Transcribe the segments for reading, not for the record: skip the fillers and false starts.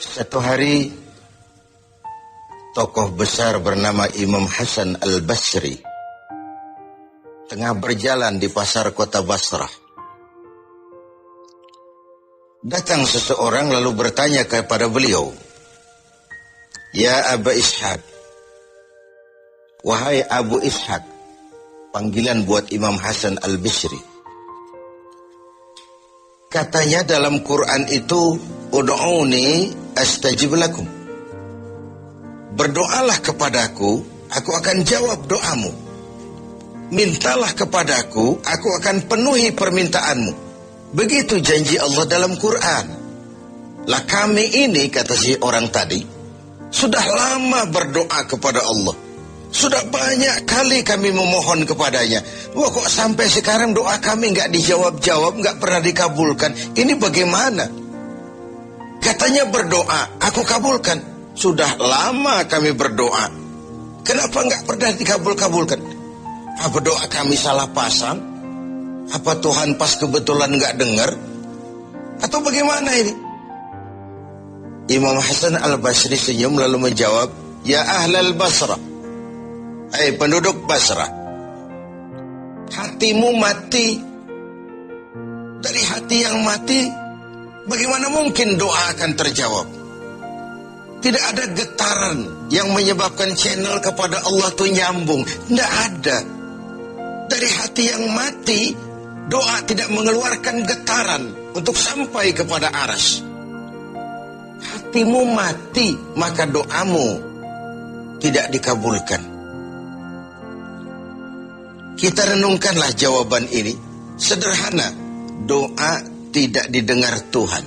Satu hari, tokoh besar bernama Imam Hasan Al-Basri tengah berjalan di pasar kota Basrah. Datang seseorang lalu bertanya kepada beliau, "Ya Aba Ishaq," wahai Abu Ishaq, panggilan buat Imam Hasan Al-Basri. Katanya dalam Quran itu, "Ud'uni astajib lakum." Berdoalah kepadaku, aku akan jawab doamu. Mintalah kepadaku, aku akan penuhi permintaanmu. Begitu janji Allah dalam Quran. Lah kami ini, kata si orang tadi, sudah lama berdoa kepada Allah. Sudah banyak kali kami memohon kepadanya. Wah, kok sampai sekarang doa kami nggak dijawab-jawab, nggak pernah dikabulkan. Ini bagaimana? Katanya berdoa, aku kabulkan. Sudah lama kami berdoa. Kenapa nggak pernah dikabul-kabulkan? Apa doa kami salah pasang? Apa Tuhan pas kebetulan nggak dengar? Atau bagaimana ini? Imam Hasan Al-Basri senyum lalu menjawab, "Ya ahlal Basrah, hai penduduk Basrah, hatimu mati. Dari hati yang mati, bagaimana mungkin doa akan terjawab? Tidak ada getaran yang menyebabkan channel kepada Allah itu nyambung. Tidak ada. Dari hati yang mati, doa tidak mengeluarkan getaran untuk sampai kepada aras. Hatimu mati, maka doamu tidak dikabulkan." Kita renungkanlah jawaban ini. Sederhana, doa tidak didengar Tuhan.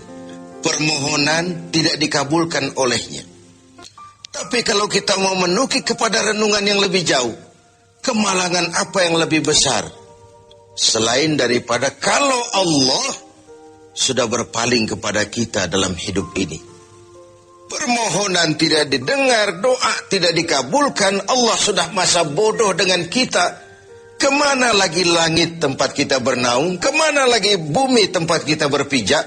Permohonan tidak dikabulkan olehnya. Tapi kalau kita mau menukik kepada renungan yang lebih jauh, kemalangan apa yang lebih besar? Selain daripada kalau Allah sudah berpaling kepada kita dalam hidup ini. Permohonan tidak didengar, doa tidak dikabulkan, Allah sudah masa bodoh dengan kita. Kemana lagi langit tempat kita bernaung? Kemana lagi bumi tempat kita berpijak?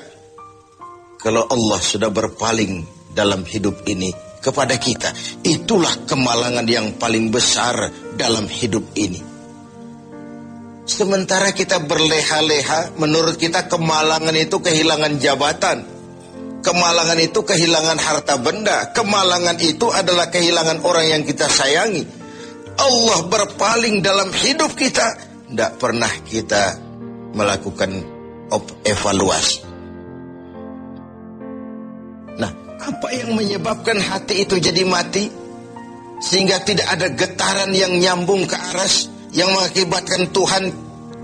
Kalau Allah sudah berpaling dalam hidup ini kepada kita, itulah kemalangan yang paling besar dalam hidup ini. Sementara kita berleha-leha, menurut kita kemalangan itu kehilangan jabatan. Kemalangan itu kehilangan harta benda. Kemalangan itu adalah kehilangan orang yang kita sayangi. Allah berpaling dalam hidup kita, tidak pernah kita melakukan evaluasi. Nah, apa yang menyebabkan hati itu jadi mati? Sehingga tidak ada getaran yang nyambung ke aras, yang mengakibatkan Tuhan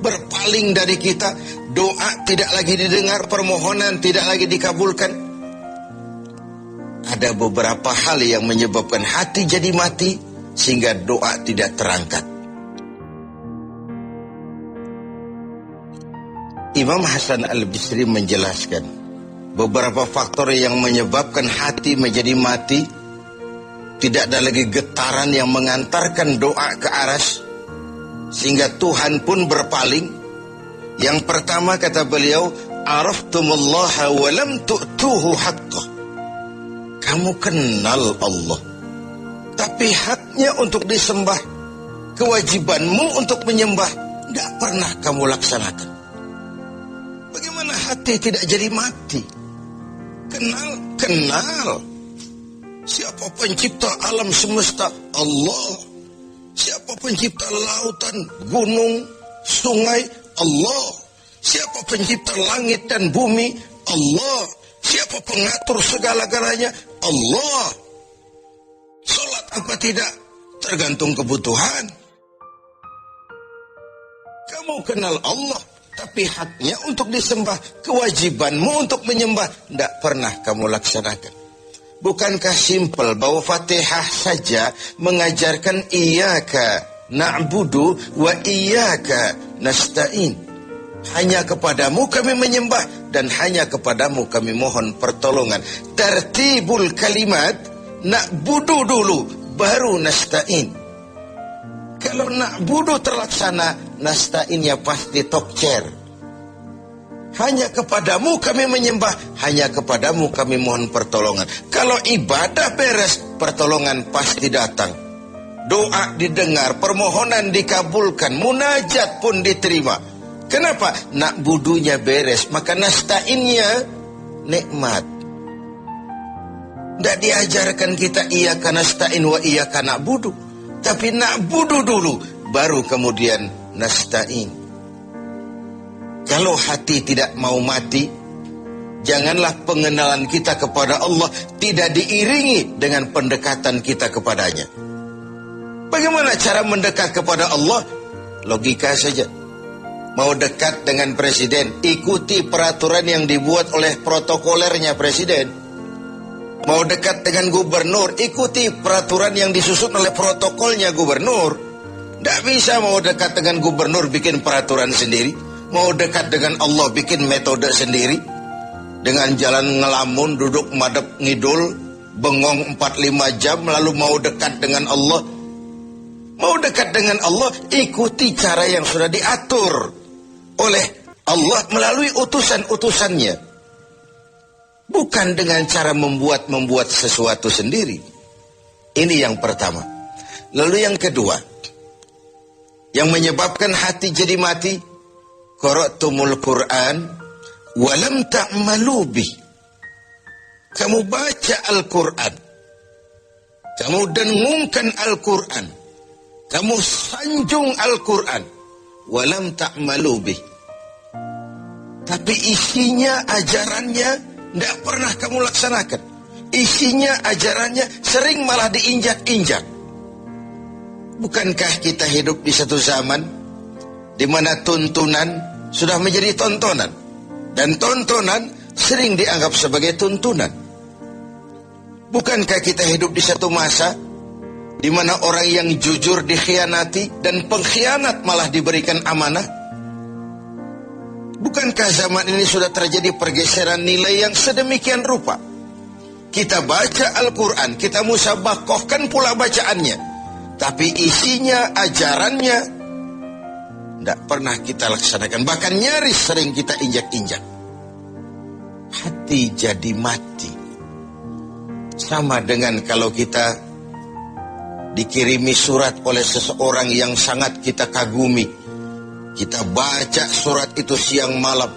berpaling dari kita. Doa tidak lagi didengar, permohonan tidak lagi dikabulkan. Ada beberapa hal yang menyebabkan hati jadi mati, sehingga doa tidak terangkat. Imam Hasan Al-Basri menjelaskan beberapa faktor yang menyebabkan hati menjadi mati. Tidak ada lagi getaran yang mengantarkan doa ke aras, sehingga Tuhan pun berpaling. Yang pertama kata beliau, "Araftumullaha wa lam tu'tuhu haqqah." Kamu kenal Allah, tapi haknya untuk disembah, kewajibanmu untuk menyembah, tidak pernah kamu laksanakan. Bagaimana hati tidak jadi mati? Kenal. Siapa pencipta alam semesta? Allah. Siapa pencipta lautan, gunung, sungai? Allah. Siapa pencipta langit dan bumi? Allah. Siapa pengatur segala-galanya? Allah. Salat apa tidak? Tergantung kebutuhan. Kamu kenal Allah, tapi haknya untuk disembah, kewajibanmu untuk menyembah, tidak pernah kamu laksanakan. Bukankah simpel bahwa Fatihah saja mengajarkan iyyaka na'budu wa iyyaka nasta'in? Hanya kepadamu kami menyembah dan hanya kepadamu kami mohon pertolongan. Tertibul kalimat, na'budu dulu baru nasta'in. Kalau na'budu terlaksana, nasta'innya pasti tokcer. Hanya kepadamu kami menyembah, hanya kepadamu kami mohon pertolongan. Kalau ibadah beres, pertolongan pasti datang. Doa didengar, permohonan dikabulkan, munajat pun diterima. Kenapa? Nak budunya beres, maka nasta'innya nikmat. Tidak diajarkan kita iyyaka nasta'in wa iyyaka na'budu, tapi na'budu dulu, baru kemudian nasta'in. Kalau hati tidak mau mati, janganlah pengenalan kita kepada Allah tidak diiringi dengan pendekatan kita kepadanya. Bagaimana cara mendekat kepada Allah? Logika saja. Mau dekat dengan presiden, ikuti peraturan yang dibuat oleh protokolernya presiden. Mau dekat dengan gubernur, ikuti peraturan yang disusun oleh protokolnya gubernur. Tidak bisa mau dekat dengan gubernur bikin peraturan sendiri. Mau dekat dengan Allah bikin metode sendiri. Dengan jalan ngelamun, duduk madep ngidul, bengong 4-5 jam, lalu mau dekat dengan Allah. Mau dekat dengan Allah, ikuti cara yang sudah diatur oleh Allah melalui utusan-utusannya. Bukan dengan cara membuat sesuatu sendiri. Ini yang pertama. Lalu yang kedua, yang menyebabkan hati jadi mati, qara'tumul Qur'an walam ta'malu bih. Kamu baca Al-Quran, kamu dengungkan Al-Quran, kamu sanjung Al-Quran, walam ta'malu bih, tapi isinya, ajarannya tidak pernah kamu laksanakan. Isinya, ajarannya sering malah diinjak-injak. Bukankah kita hidup di satu zaman di mana tuntunan sudah menjadi tontonan, dan tontonan sering dianggap sebagai tuntunan? Bukankah kita hidup di satu masa di mana orang yang jujur dikhianati dan pengkhianat malah diberikan amanah? Bukankah zaman ini sudah terjadi pergeseran nilai yang sedemikian rupa? Kita baca Al-Quran, kita musabakohkan pula bacaannya, tapi isinya, ajarannya tidak pernah kita laksanakan. Bahkan nyaris sering kita injak-injak. Hati jadi mati. Sama dengan kalau kita dikirimi surat oleh seseorang yang sangat kita kagumi. Kita baca surat itu siang malam.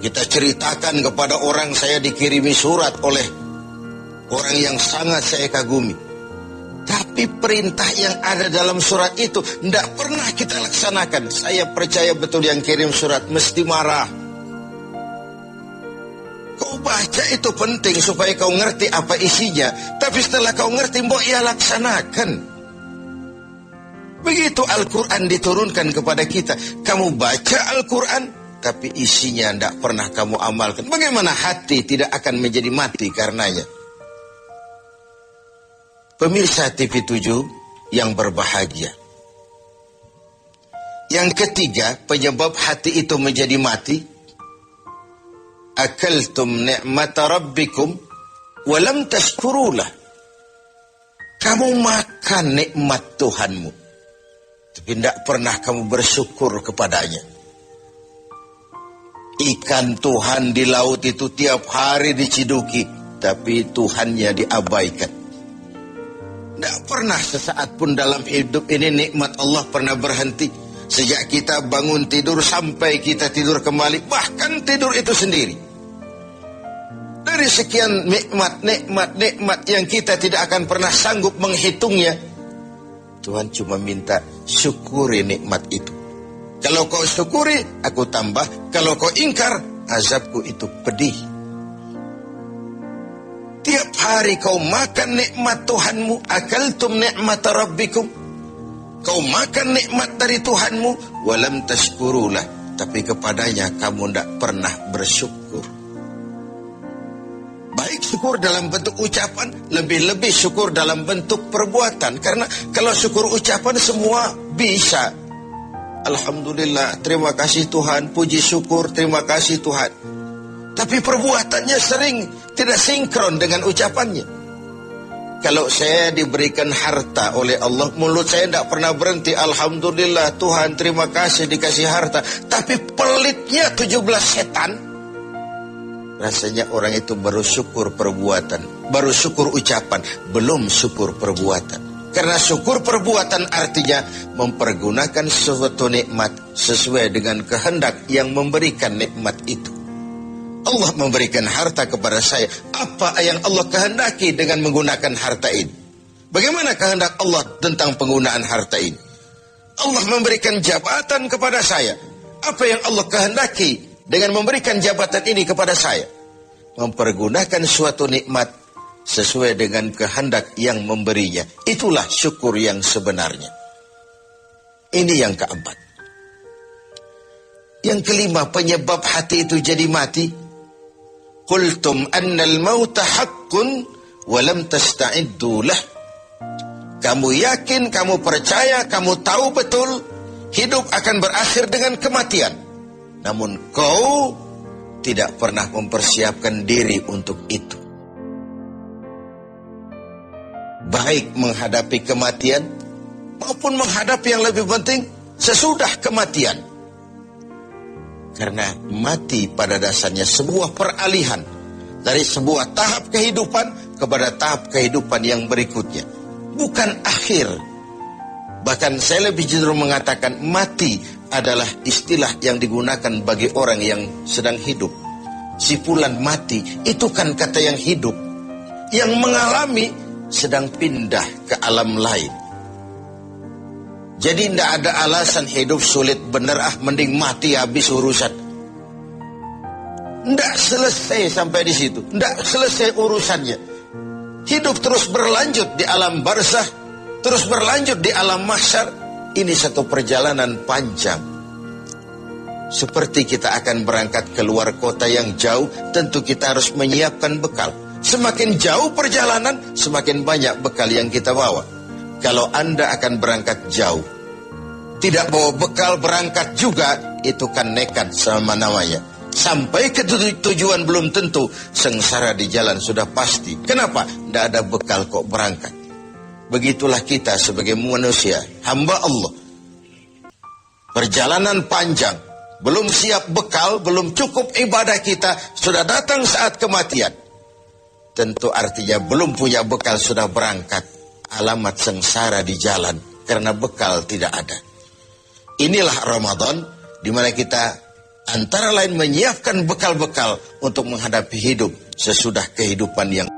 Kita ceritakan kepada orang, saya dikirimi surat oleh orang yang sangat saya kagumi. Tapi perintah yang ada dalam surat itu tidak pernah kita laksanakan. Saya percaya betul yang kirim surat mesti marah. Kau baca itu penting supaya kau ngerti apa isinya. Tapi setelah kau ngerti, mbok ya laksanakan. Begitu Al-Quran diturunkan kepada kita. Kamu baca Al-Quran, tapi isinya tidak pernah kamu amalkan. Bagaimana hati tidak akan menjadi mati karenanya? Pemirsa TV 7 yang berbahagia. Yang ketiga, penyebab hati itu menjadi mati, akaltum ni'mata rabbikum walam tashkurulah. Kamu makan nikmat Tuhanmu, tapi tidak pernah kamu bersyukur kepadanya. Ikan Tuhan di laut itu tiap hari diciduki, tapi Tuhannya diabaikan. Tidak pernah sesaat pun dalam hidup ini nikmat Allah pernah berhenti. Sejak kita bangun tidur sampai kita tidur kembali, bahkan tidur itu sendiri. Dari sekian nikmat yang kita tidak akan pernah sanggup menghitungnya, Tuhan cuma minta syukuri nikmat itu. Kalau kau syukuri, aku tambah. Kalau kau ingkar, azabku itu pedih. Tiap hari kau makan nikmat Tuhanmu, akaltum ni'mata rabbikum. Kau makan nikmat dari Tuhanmu, walam tashkurulah, tapi kepadanya kamu tidak pernah bersyukur. Baik syukur dalam bentuk ucapan, lebih-lebih syukur dalam bentuk perbuatan. Karena kalau syukur ucapan semua bisa. Alhamdulillah, terima kasih Tuhan, puji syukur, terima kasih Tuhan. Tapi perbuatannya sering tidak sinkron dengan ucapannya. Kalau saya diberikan harta oleh Allah, mulut saya tidak pernah berhenti. Alhamdulillah Tuhan, terima kasih dikasih harta. Tapi pelitnya 17 setan. Rasanya orang itu baru syukur perbuatan, baru syukur ucapan, belum syukur perbuatan. Karena syukur perbuatan artinya mempergunakan suatu nikmat sesuai dengan kehendak yang memberikan nikmat itu. Allah memberikan harta kepada saya. Apa yang Allah kehendaki dengan menggunakan harta ini? Bagaimana kehendak Allah tentang penggunaan harta ini? Allah memberikan jabatan kepada saya. Apa yang Allah kehendaki dengan memberikan jabatan ini kepada saya? Mempergunakan suatu nikmat sesuai dengan kehendak yang memberinya. Itulah syukur yang sebenarnya. Ini yang keempat. Yang kelima, penyebab hati itu jadi mati. Qultum annal mauta haqqun wa lam tasta'iddu lah. Kamu yakin, kamu percaya, kamu tahu betul hidup akan berakhir dengan kematian. Namun kau tidak pernah mempersiapkan diri untuk itu. Baik menghadapi kematian maupun menghadapi yang lebih penting sesudah kematian. Karena mati pada dasarnya sebuah peralihan dari sebuah tahap kehidupan kepada tahap kehidupan yang berikutnya. Bukan akhir. Bahkan saya lebih cenderung mengatakan mati adalah istilah yang digunakan bagi orang yang sedang hidup. Sipulan mati itu kan kata yang hidup. Yang mengalami sedang pindah ke alam lain. Jadi tidak ada alasan hidup sulit benar, mending mati habis urusan. Tidak selesai sampai di situ. Tidak selesai urusannya. Hidup terus berlanjut di alam barzah, terus berlanjut di alam mahsyar. Ini satu perjalanan panjang. Seperti kita akan berangkat keluar kota yang jauh, tentu kita harus menyiapkan bekal. Semakin jauh perjalanan, semakin banyak bekal yang kita bawa. Kalau Anda akan berangkat jauh, tidak bawa bekal berangkat juga, itu kan nekat sama namanya. Sampai ke tujuan belum tentu, sengsara di jalan sudah pasti. Kenapa? Tidak ada bekal kok berangkat. Begitulah kita sebagai manusia, hamba Allah. Perjalanan panjang, belum siap bekal, belum cukup ibadah kita, sudah datang saat kematian. Tentu artinya belum punya bekal sudah berangkat. Alamat sengsara di jalan karena bekal tidak ada. Inilah Ramadan di mana kita antara lain menyiapkan bekal-bekal untuk menghadapi hidup sesudah kehidupan yang